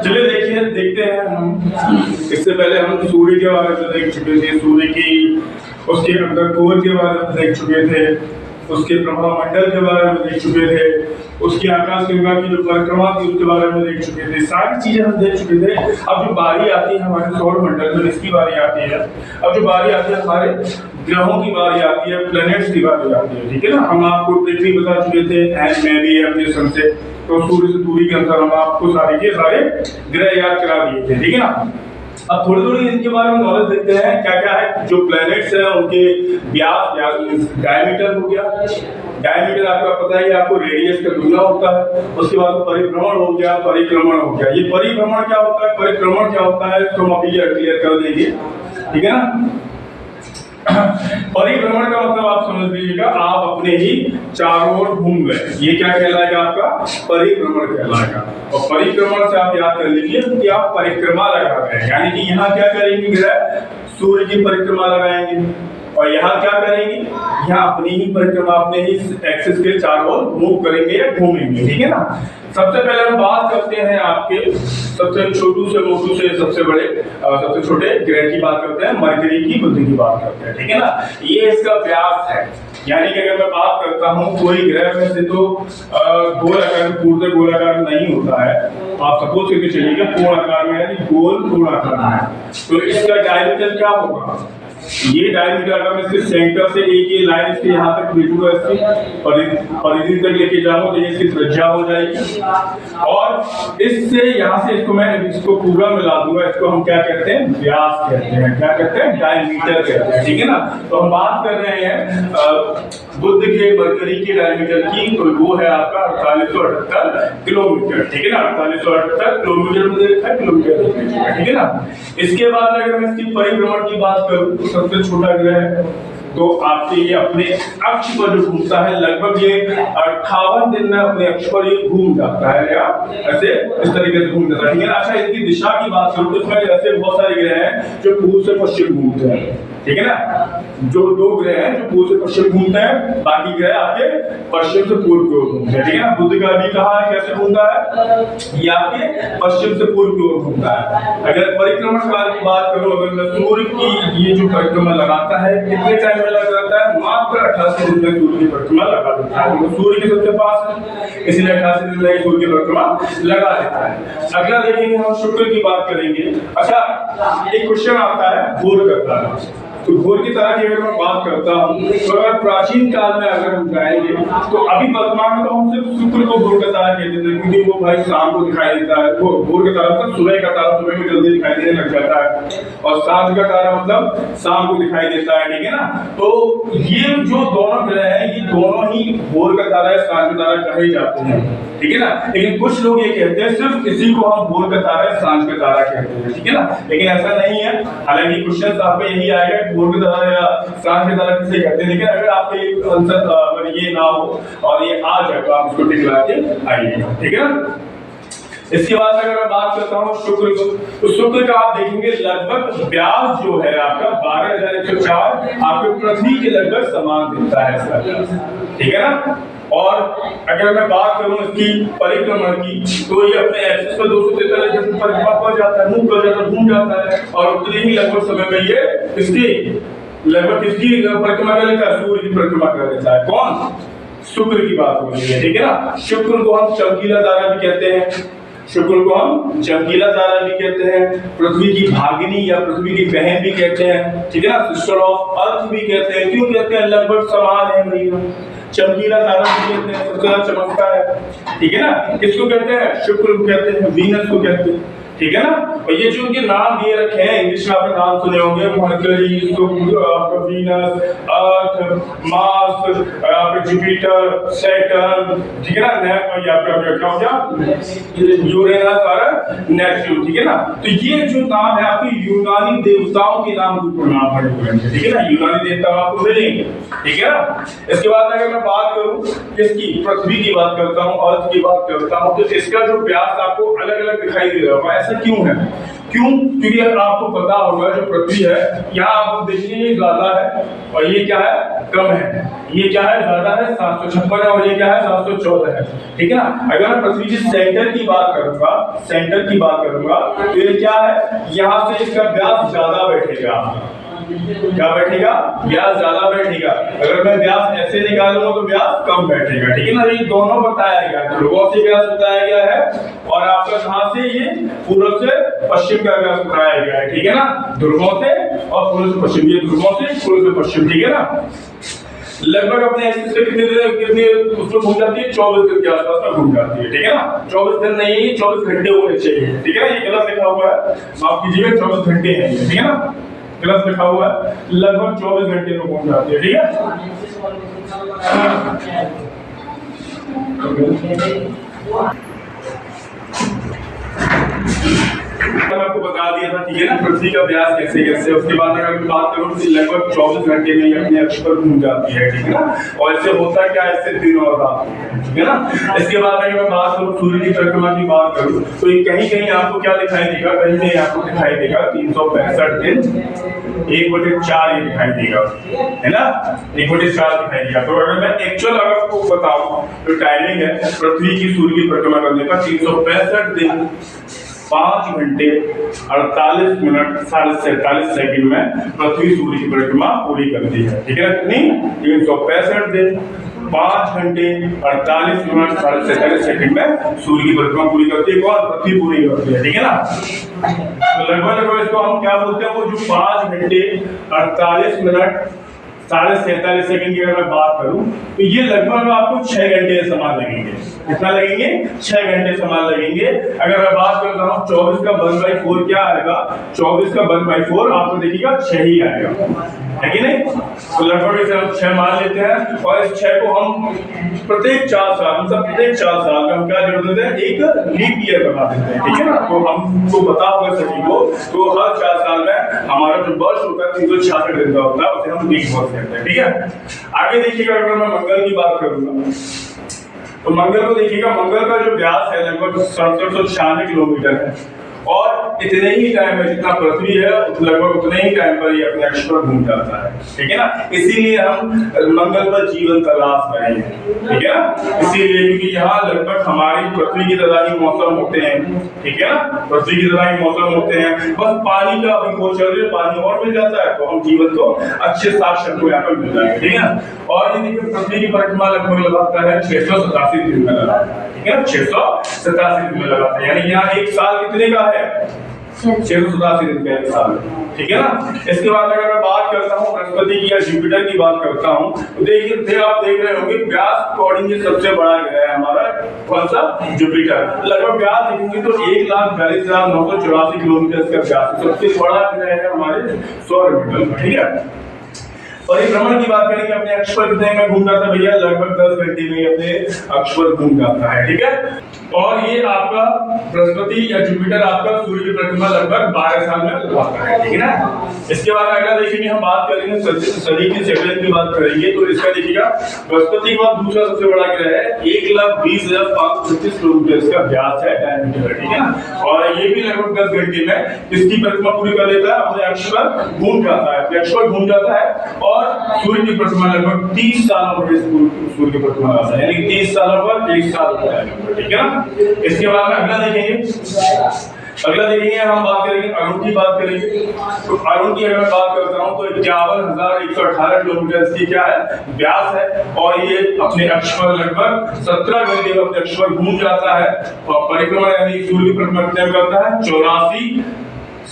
चलिए देखते हैं हम। इससे पहले हम सूर्य के बारे में देख चुके थे, सूर्य की उसके अंदर कोर के बारे में देख चुके थे, उसके प्रभामंडल के बारे में देख चुके थे, उसकी आकाश गंगा की जो परिक्रमा थी उसके बारे में देख चुके थे। सारी चीजें हम देख चुके थे। अब जो बारी आती है हमारे सौर मंडल में, इसकी बारी आती है। अब जो बारी आती है हमारे ग्रहों की बारी आती है, प्लैनेट्स की बारी आती है। ठीक है ना, हम आपको पृथ्वी बता चुके थे एंड मैं भी अपने सन से, तो सूर्य से दूरी के अनुसार हम आपको सारे के सारे ग्रह याद करा दिए थे। ठीक है ना, अब थोड़ी थोड़ी इनके बारे में नॉलेज देखते हैं क्या क्या है। जो प्लैनेट्स हैं उनके व्यास डायमीटर हो गया। डायमीटर आपका पता है, आपको रेडियस का दुगना होता है। उसके बाद परिभ्रमण हो गया, परिक्रमण हो गया। ये परिभ्रमण क्या होता है, परिक्रमण क्या होता है, तो हम अभी क्लियर कर देंगे। ठीक है ना, परिभ्रमण का मतलब आप समझ लीजिएगा, आप अपने ही चारों ओर घूम गए, ये क्या कहलाएगा, आपका परिभ्रमण कहलाएगा। और परिक्रमण से आप याद कर लीजिए कि आप परिक्रमा लगा रहे हैं, यानी कि यहाँ क्या करेंगे, ग्रह सूर्य की परिक्रमा लगाएंगे और यहाँ क्या करेंगे, यहाँ अपनी ही परिक्रमा अपने ही एक्सिस के चारों ओर मूव करेंगे या घूमेंगे। ठीक है ना, सबसे पहले हम बात करते हैं आपके सबसे छोटू से मोटू से सबसे बड़े सबसे छोटे ग्रह की बात करते हैं, मरकरी की बुध की बात करते हैं। ठीक है ना, ये इसका व्यास है। यानी कि अगर मैं बात करता हूँ कोई ग्रह में से तो गोलाकार पूर्ण गोलाकार नहीं होता है, आप सपोज करके चलिएगा पूर्ण आकार में, यानी गोल पूर्ण आकार में, तो इसका डायमीटर क्या होगा, ये डायमीटर अगर मैं इसके सेंटर से एक ये लाइन इसके यहाँ तक भेजूंगा, इसकी परिधि तक लेके जाऊंगा तो ये इसकी त्रिज्या हो जाएगी। और इससे यहाँ से इसको पूरा मिला दूंगा, इसको हम क्या कहते हैं, व्यास कहते हैं। क्या कहते हैं, डायमीटर कहते हैं। ठीक है ना, तो हम बात कर रहे हैं बुध के मरकरी के डायमीटर की, तो वो है आपका 4878 किलोमीटर। ठीक है ना, 4878 किलोमीटर में देखा है, किलोमीटर। ठीक है ना, इसके बाद अगर मैं इसकी परिभ्रमण की बात करूं, सबसे छोटा ग्रह है, तो आपके ये अपने अक्ष पर जो घूमता है, लगभग ये 58 दिन में अपने अक्ष पर ये घूम जाता है, या ऐसे इस तरीके से घूम जाता है। ठीक है ना, अच्छा इसकी दिशा की बात करूं तो इसमें ऐसे बहुत सारे ग्रह हैं जो पूर्व से पश्चिम घूमते हैं। ठीक है ना, जो दो ग्रह हैं जो पूर्व से पश्चिम घूमते हैं, बाकी ग्रह आपके पश्चिम से पूर्व की ओर घूमते हैं। ठीक है ना, बुध का भी कहा है कैसे घूमता है, ये आपके पश्चिम से पूर्व की ओर घूमता है। अगर परिक्रमण की बात करूं, अगर मैं सूर्य की ये जो परिक्रमा लगाता है, कितने टाइम में लग जाता है, मात्र 88 दिन में सूर्य की परिक्रमा लगा देता है। वो सूर्य के सबसे पास है, इसलिए 88 दिन में सूर्य की परिक्रमा लगा देता है। अगला देखेंगे हम शुक्र की बात करेंगे। अच्छा, एक क्वेश्चन आता है घोर का तारा, तो घोर की तारा की अगर मैं बात करता हूँ, तो अगर प्राचीन काल में अगर हम जाएंगे तो अभी वर्तमान में तो हम सिर्फ शुक्र को घोर का तारा कहते थे, क्योंकि वो भाई शाम को दिखाई देता है। वो घोर का तारा मतलब सुबह का तारा, सुबह में जल्दी दिखाई देने लग जाता है, और सांझ का तारा मतलब शाम को दिखाई देता है। ठीक है ना, तो ये जो दोनों ग्रह हैं, ये दोनों ही घोर का तारा या सांझ का तारा कहे जाते हैं। ठीक है ना, लेकिन कुछ लोग ये कहते हैं सिर्फ इसी को हम घोर का तारा या सांझ का तारा कहते हैं। ठीक है ना, लेकिन ऐसा नहीं है। हालांकि क्वेश्चन आपको यही आएगा घोर का तारा या सांझ का तारा किसे कहते हैं, लेकिन अगर आपके आंसर अगर ये ना हो और ये आ जाए तो आप उसको टिक लगा के आइएगा। ठीक है ना, इसके बाद अगर मैं बात करता हूँ शुक्र को, तो शुक्र का आप देखेंगे लगभग व्यास जो है आपका 12104 आपके पृथ्वी के लगभग समान दिखता है इसका। ठीक है ना, और अगर मैं बात करूं इसकी परिक्रमण की, तो ये अपने एक्सिस पर 243 डिग्री परिक्रमा कर जाता है, मूव कर जाता है, घूम जाता है, और उतने ही लगभग समय में ये इसकी लगभग किसकी परिक्रमा कर लेता है, सूर्य की परिक्रमा कर लेता है। कौन, शुक्र की बात हो रही है। ठीक है ना, शुक्र को हम चमकीला तारा भी कहते हैं, शुक्र को हम चमकीला तारा भी कहते हैं, पृथ्वी की भागिनी या पृथ्वी की बहन भी कहते हैं। ठीक है ना, सिस्टर ऑफ अर्थ भी कहते हैं। क्यों कहते हैं, लगभग समान है भैया। चमकीला तारा भी कहते हैं, सबसे ज्यादा चमकता है। ठीक है ना, किसको कहते हैं, शुक्र को कहते हैं, वीनस को कहते हैं। ठीक है ना, और ये जो उनके नाम दिए रखे हैं, इंग्लिश में आपने नाम सुने होंगे, मरकरी, वीनस, अर्थ, मार्स, जुपिटर, सैटर्न। ठीक है ना, यूरेनस और नेपच्यून। ठीक है ना, तो ये जो नाम है आपके यूनानी देवताओं के नाम के नाम पड़े हुए हैं। ठीक है ना, यूनानी देवता आपको मिलेंगे। ठीक है ना, इसके बाद अगर मैं बात करूं किसकी, पृथ्वी की बात करता हूं, अर्थ की बात करता हूं, तो इसका जो व्यास आपको अलग अलग दिखाई दे रहा है। ऐसा क्यों है? क्यों? क्योंकि आपको पता होगा जो पृथ्वी है यहाँ आप देखिए ये ज्यादा है और ये क्या है? कम है। ये क्या है? ज्यादा है 756 है और ये क्या है? 714 है। ठीक है ना? अगर मैं पृथ्वी के सेंटर की बात करूंगा तो ये क्या है? यहाँ से इसका व्यास ज्यादा बैठेगा। क्या बैठेगा? व्यास ज्यादा बैठेगा। अगर मैं व्यास ऐसे निकालूंगा तो व्यास कम बैठेगा। ठीक है ना? ये दोनों बताया गया, ध्रुवों से व्यास बताया गया है और आपका कहां से? ये पूर्व से पश्चिम का व्यास बताया गया है। ठीक है ना? ध्रुवों से और पूर्व से पश्चिम, ये ध्रुवों से पूर्व से पश्चिम। ठीक है ना? लगभग अपने एक्सिस से कितने उसमें घूम जाती है? 24 दिन के आसपास में घूम जाती है। ठीक है ना? 24 दिन नहीं, 24 घंटे होने चाहिए। ठीक है ना? ये गलत लिखा हुआ है, माफ कीजिएगा, 24 घंटे है। ठीक है ना? गलत लिखा हुआ है, लगभग 24 घंटे में घूम जाती है। ठीक है? आपको बता दिया था। ठीक है ना? पृथ्वी का व्यास कैसे कैसे, उसके बाद अगर मैं बात करूं तो लगभग 24 घंटे में अपने अक्ष पर घूम जाती है। ठीक है ना? और इससे होता क्या है? इससे दिन और रात। ठीक है ना? इसके बाद अगर मैं बात करूं सूर्य की परिक्रमा की बात करूं तो ये कहीं कहीं आपको क्या दिखाई देगा? कहीं कहीं आपको दिखाई देगा 365 दिन 1/4 ये दिखाई देगा, है ना? 1/4 दिखाई देगा। तो अगर मैं एक्चुअल अगर आपको बताऊं तो टाइमिंग है पृथ्वी की सूर्य की परिक्रमा करने का 365 दिन 5 घंटे 48 मिनट 47 सेकंड में पृथ्वी सूर्य की परिक्रमा पूरी करती है। ठीक है? कितनी? 365 दिन 5 घंटे 48 मिनट 47 सेकंड में सूर्य की परिक्रमा पूरी करती है। कौन? पृथ्वी पूरी करती है। ठीक है ना? तो लगभग इसको हम क्या बोलते हैं? वो जो 5 घंटे 48 मिनट 47 सेकंड की अगर मैं बात करूं तो ये लगभग आपको 6 घंटे समान लगेंगे। कितना लगेंगे? 6 घंटे समान लगेंगे। अगर मैं बात करता हूं 24 का 1/4 क्या आएगा? 24 का 1/4 आपको देखिएगा 6 ही आएगा, है कि नहीं? तो लगभग इसे हम 6 मान लेते हैं और इस 6 को हम प्रत्येक 4 साल मतलब प्रत्येक 4 साल में हम क्या जोड़ देते हैं? एक लीप ईयर बना देते हैं। ठीक है ना? तो हमको पता होगा सभी को, तो हर 4 साल में हमारा जो वर्ष होता है 366 दिन का होता है, उसे हम लीप वर्ष कहते हैं। ठीक है? आगे देखिएगा, अगर मैं मंगल की बात करूंगा तो मंगल को देखिएगा, मंगल का जो व्यास है लगभग 6796 किलोमीटर है और इतने ही टाइम में जितना पृथ्वी है लगभग उतने ही टाइम पर ये अपने अक्ष पर घूम जाता है। ठीक है ना? इसीलिए हम मंगल पर जीवन तलाश रहे हैं। ठीक है ना? इसीलिए क्योंकि यहाँ लगभग हमारी पृथ्वी की तरह ही मौसम होते हैं। ठीक है ना? पृथ्वी की तरह ही मौसम होते हैं, बस पानी का अभी खोज चल रही है, पानी और मिल जाता है तो हम जीवन को अच्छे साफ शब्दों यहाँ पर मिल जाएंगे। ठीक है ना? और ये देखिए पृथ्वी की परिक्रमा लगभग लगाता है 687 दिन में लगाता है। ठीक है? 687 दिन में लगाता है, यानी यहाँ एक साल कितने का है? 687 दिन का एक साल। ठीक है ना? इसके बाद अगर मैं बात करता हूँ बृहस्पति की या जुपिटर की बात करता हूँ तो देखिए फिर आप देख रहे होंगे व्यास अकॉर्डिंग ये सबसे बड़ा ग्रह है हमारा। कौन सा? जुपिटर। लगभग व्यास देखेंगे तो 1,42,984 किलोमीटर का व्यास सबसे बड़ा ग्रह है हमारे सौरमंडल में। ठीक है? परिभ्रमण की बात करेंगे, अपने अक्ष पर कितने में घूम जाता है भैया? लगभग 10 घंटे में अपने अक्ष पर घूम जाता है। ठीक है? और ये आपका बृहस्पति या जुपिटर आपका सूर्य की परिक्रमा लगभग 12 साल में लगाता है। ठीक है ना? इसके बाद अगला देखेंगे, हम बात करेंगे शनि की सेकंड की बात करेंगे तो इसका देखिएगा बृहस्पति के बाद दूसरा सबसे बड़ा ग्रह है, 1,20,536 किलोमीटर इसका व्यास है, डायमीटर। ठीक है ना? और ये भी लगभग 10 घंटे में इसकी परिक्रमा पूरी कर लेता है, अपने अक्ष पर घूम जाता है, अपने अक्ष पर घूम जाता है और सूर्य की परिक्रमा लगभग 30 सालों पर सूर्य की परिक्रमा आता है, यानी 30 सालों पर 1 साल होता है। ठीक है ना? इसके बाद में अगला देखेंगे, हम बात करेंगे अरुण की बात करेंगे। तो अरुण की अगर मैं बात करता हूं तो 51,118 किलोमीटर इसकी क्या है? व्यास है और ये अपने अक्ष पर लगभग 17 घंटे अपने अक्ष पर घूम जाता है और परिक्रमा यानी सूर्य की परिक्रमा कितने में करता है? 84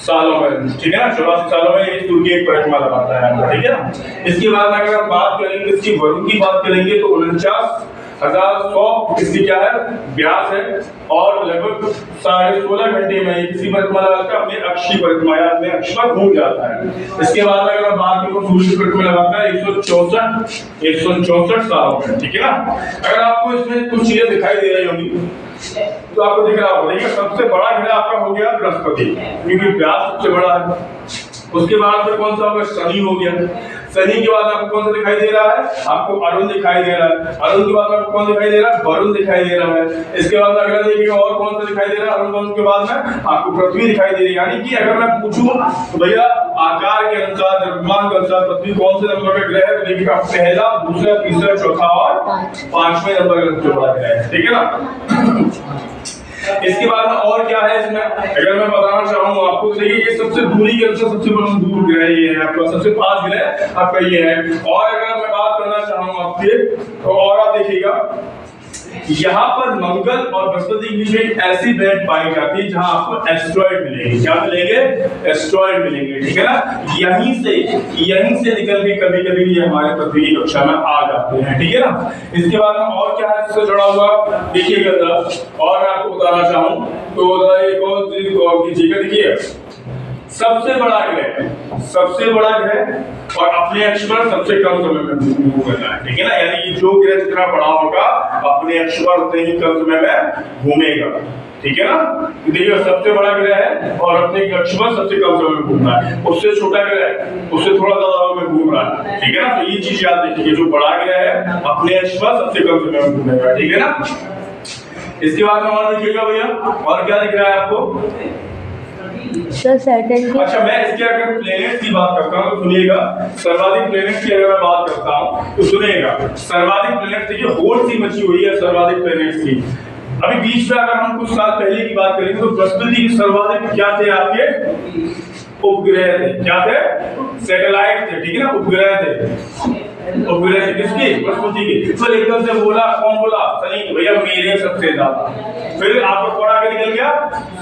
सालों में। ठीक है ना? 84 सालों में ये सूर्य की परिक्रमा लगाता है। ठीक है ना? इसके बाद अगर हम बात करेंगे इसकी वरुण की बात करेंगे तो 49,100 इसकी क्या है? व्यास है और लगभग 16.5 घंटे में किसी परिक्रमा लगाकर अपने अक्ष की परिक्रमा या अपने अक्ष पर घूम जाता है। इसके बाद अगर मैं बात करूं सूर्य की परिक्रमा लगाता है 164 सालों में। ठीक है ना? अगर आपको इसमें कुछ चीजें दिखाई दे रही होंगी तो आपको दिख रहा होगा, देखिए सबसे बड़ा ग्रह आपका हो गया बृहस्पति, क्योंकि व्यास सबसे बड़ा है। उसके बाद में कौन सा होगा, शनि हो गया। शनि के बाद आपको कौन सा दिखाई दे रहा है, आपको अरुण दिखाई दे रहा है। अरुण के बाद आपको कौन दिखाई दे रहा है, वरुण दिखाई दे रहा है। इसके बाद अगर देखिएगा और कौन सा दिखाई दे रहा है, अरुण के बाद में आपको पृथ्वी दिखाई दे रही है। यानी कि अगर मैं पूछूं तो भैया आकार के अनुसार, द्रव्यमान के अनुसार पृथ्वी कौन से नंबर का ग्रह है, तो देखिएगा पहला, दूसरा, तीसरा, चौथा और पांचवें नंबर का जो बड़ा ग्रह है, ठीक है ना। इसके बाद में और क्या है इसमें, अगर मैं बताना चाहूँ आपको, देखिए ये सबसे दूरी के अनुसार सबसे दूर ग्रह ये है आपका, सबसे पास ग्रह आपका ये है। और अगर मैं बात करना चाहूँ आपके, तो और आप देखिएगा यहाँ पर मंगल और बृहस्पति के बीच में ऐसी बैंड पाई जाती है जहां आपको एस्ट्रॉइड मिलेंगे। क्या मिलेंगे, एस्ट्रॉइड मिलेंगे, ठीक है ना। यहीं से निकल के कभी कभी ये हमारे पृथ्वी की कक्षा में आ जाते हैं, ठीक है ना। इसके बाद में और क्या है इससे जुड़ा हुआ, देखिएगा जरा, और मैं आपको बताना चाहूँ तो एक और चीज गौर कीजिएगा। देखिए सबसे बड़ा ग्रह और अपने अक्ष पर सबसे कम समय में मूव करना है, ठीक है ना। यानी कि जो ग्रह जितना बड़ा होगा अपने अक्ष पर उतने ही कम समय में घूमेगा, ठीक है ना। देखिए सबसे बड़ा ग्रह है और अपने अक्ष पर सबसे कम समय में घूमना है। उससे छोटा ग्रह उससे थोड़ा ज्यादा में घूम रहा है, ठीक है ना। तो ये चीज याद रखिए, जो बड़ा ग्रह है अपने अक्ष पर सबसे कम समय में घूमेगा, ठीक है ना। इसके बाद में और देखिएगा भैया, और क्या दिख रहा है आपको अच्छा, मैं इसके अगर प्लेनेट्स की बात करता हूँ तो सुनिएगा, सर्वाधिक प्लेनेट्स की अगर मैं बात करता हूँ तो सुनिएगा, सर्वाधिक प्लेनेट्स देखिए होड़ सी मची हुई है सर्वाधिक प्लेनेट्स की। अभी बीच में अगर हम कुछ साल पहले की बात करेंगे तो बृहस्पति की सर्वाधिक क्या थे आपके, उपग्रह थे। क्या थे, सैटेलाइट थे, ठीक है ना, उपग्रह थे। उपग्रह थे किसकी, बृहस्पति की। तो एकदम से बोला, कौन बोला, शनि, भैया मेरे सबसे ज्यादा। फिर आपका कौन आगे निकल गया,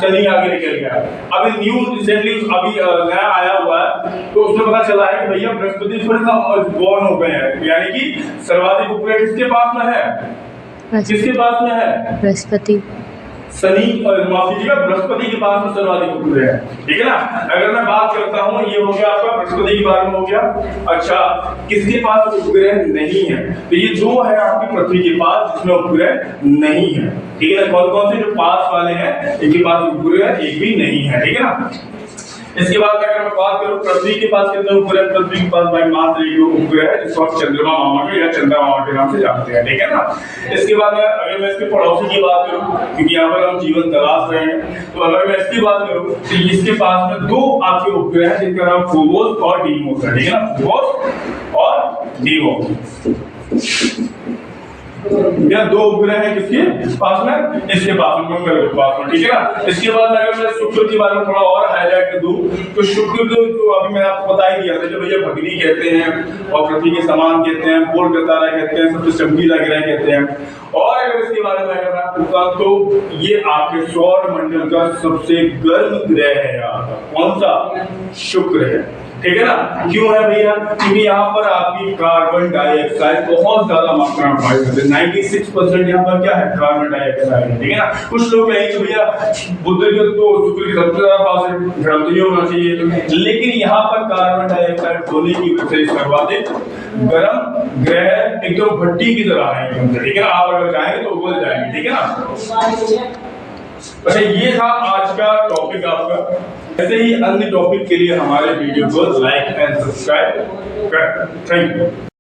शनि आगे निकल गया। अभी न्यू रिसेंटली अभी नया आया हुआ है तो उसमें पता चला है कि भैया बृहस्पति थोड़े ना बॉर्न हो गए हैं। यानी कि सर्वाधिक उपग्रह किसके पास में है, किसके पास में है, बृहस्पति, शनि और माफ कीजिएगा बृहस्पति के पास में सर्वाधिक उपग्रह है, ठीक है ना। अगर मैं बात करता हूँ, ये हो गया आपका बृहस्पति के बारे में हो गया। अच्छा, किसके पास उपग्रह नहीं है, तो ये जो है आपकी पृथ्वी के पास जिसमें उपग्रह नहीं है, ठीक है ना। कौन कौन से जो पास वाले हैं इनके पास उपग्रह एक भी नहीं है, ठीक है ना। इसके बाद अगर मैं बात करूं पृथ्वी के पास कितने उपग्रह, पृथ्वी के पास भाई मात्र एक उपग्रह है जिसको आप चंद्रमा मामा के या चंद्रमा मामा के नाम से जानते हैं, ठीक है ना। इसके बाद अगर मैं इसके पड़ोसी की बात करूं, क्योंकि यहाँ पर हम जीवन तलाश रहे हैं, तो अगर मैं इसकी बात करूं तो इसके पास में दो आपके उपग्रह हैं जिनका नाम फोबोस और डीमोस है, ठीक है ना, फोबोस और डीमोस। या दो उपग्रह हैं किसके पास में, इसके पास में, मंगल के पास में, ठीक है ना। इसके बाद अगर मैं शुक्र के बारे में थोड़ा और हाईलाइट कर दूं तो शुक्र जो अभी मैंने आपको बता ही दिया था, जो भैया भगनी कहते हैं और पृथ्वी के समान कहते हैं, पोल का तारा कहते हैं, सबसे चमकीला ग्रह कहते हैं। और अगर इसके बारे में अगर मैं आपको बताऊं तो ये आपके सौर मंडल का सबसे गर्म ग्रह है। आपका कौन सा, शुक्र है, ठीक है ना। क्यों है भैया, क्योंकि यहाँ पर आपकी कार्बन डाइऑक्साइड बहुत ज्यादा मात्रा में पाई जाती है। 96% यहाँ पर क्या है, कार्बन डाइऑक्साइड है, ठीक है ना। कुछ लोग कहेंगे भैया बुध के तो शुक्र की सबसे ज्यादा पास है, गर्म तो नहीं होना चाहिए, लेकिन यहाँ पर कार्बन डाइऑक्साइड होने की वजह से सर्वाधिक गर्म ग्रह एकदम भट्टी की तरह है एकदम से, ठीक है ना। आप अगर जाएंगे तो उबल जाएंगे, ठीक है ना। अच्छा, ये था आज का टॉपिक आपका। ऐसे ही अन्य टॉपिक के लिए हमारे वीडियो को लाइक एंड सब्सक्राइब करें। Thank you.